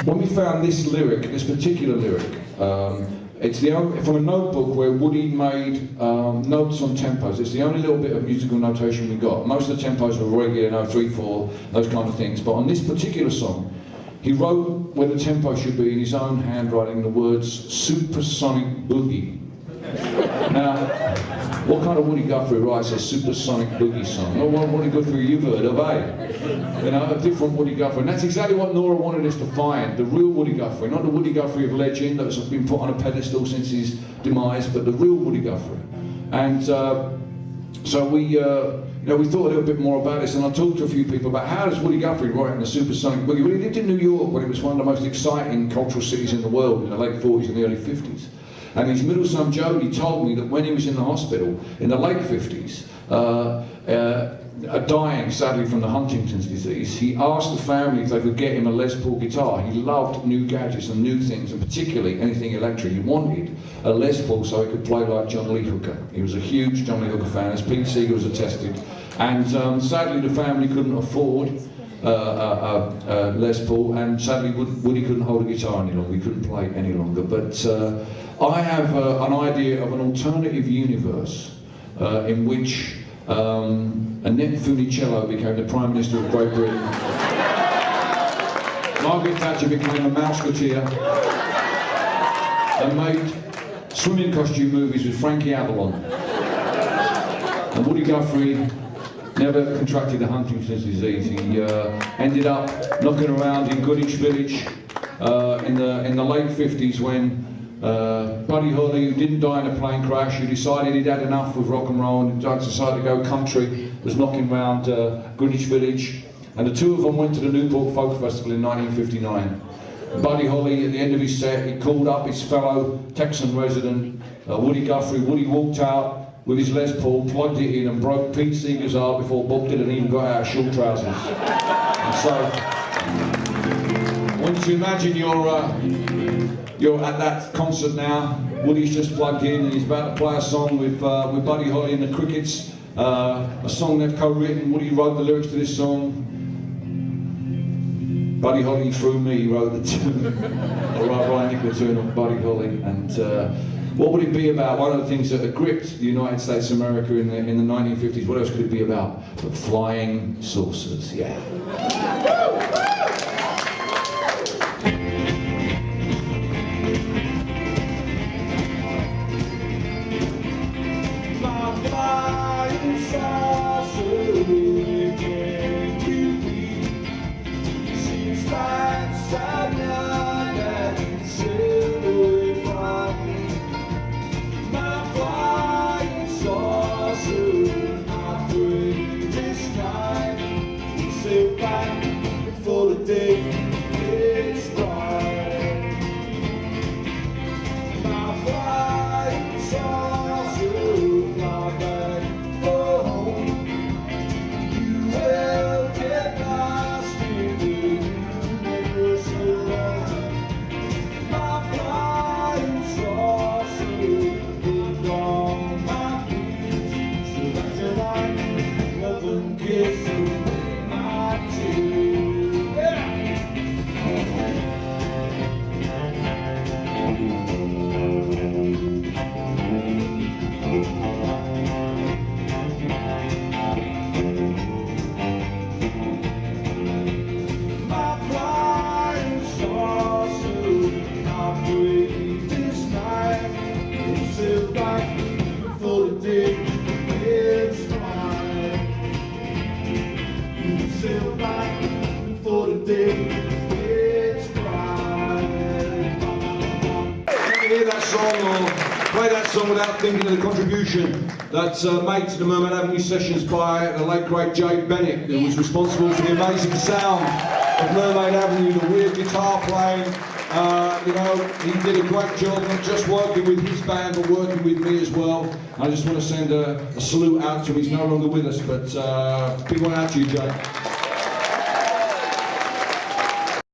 when we found this lyric, this particular lyric, it's the only, from a notebook where Woody made notes on tempos. It's the only little bit of musical notation we got. Most of the tempos were regular, 3/4, those kind of things. But on this particular song, he wrote where the tempo should be in his own handwriting the words "supersonic boogie." Now, what kind of Woody Guthrie writes a supersonic boogie song? Not one Woody Guthrie you've heard of, eh? You know, a different Woody Guthrie. And that's exactly what Nora wanted us to find, the real Woody Guthrie, not the Woody Guthrie of legend that's been put on a pedestal since his demise, but the real Woody Guthrie. And so we, you know, we thought a little bit more about this, and I talked to a few people about how does Woody Guthrie write in the supersonic boogie. Well, he lived in New York when it was one of the most exciting cultural cities in the world in the late 40s and the early 50s. And his middle son Jody told me that when he was in the hospital in the late 50s, dying sadly from the Huntington's disease, he asked the family if they could get him a Les Paul guitar. He loved new gadgets and new things, and particularly anything electric. He wanted a Les Paul so he could play like John Lee Hooker. He was a huge John Lee Hooker fan, as Pete Seeger has attested. And sadly the family couldn't afford Les Paul, and sadly Woody couldn't hold a guitar any longer. He couldn't play any longer. But I have an idea of an alternative universe in which Annette Funicello became the Prime Minister of Great Britain. Margaret Thatcher became a Mouseketeer and made swimming costume movies with Frankie Avalon. And Woody Guthrie never contracted the Huntington's disease. He ended up knocking around in Greenwich Village in the late 50s when Buddy Holly, who didn't die in a plane crash, who decided he'd had enough with rock and roll and decided to go country, was knocking around Greenwich Village, and the two of them went to the Newport Folk Festival in 1959. Buddy Holly, at the end of his set, he called up his fellow Texan resident, Woody Guthrie. Woody walked out with his Les Paul, plugged it in and broke Pete Seeger's arm before Bob Dylan even got out of short trousers. And so, once you imagine you're at that concert now, Woody's just plugged in and he's about to play a song with Buddy Holly and the Crickets, a song they've co-written. Woody wrote the lyrics to this song. Buddy Holly through me, he wrote the tune. Ryan Nick the tune of Buddy Holly. And what would it be about? One of the things that had gripped the United States of America in the 1950s, what else could it be about? But flying saucers, yeah. Play that song without thinking of the contribution that's made to the Mermaid Avenue sessions by the late great Jade Bennett, who was responsible for the amazing sound of Mermaid Avenue, the weird guitar playing. You know, he did a great job, not just working with his band, but working with me as well. I just want to send a salute out to him. He's no longer with us, but big one out to you, Jade.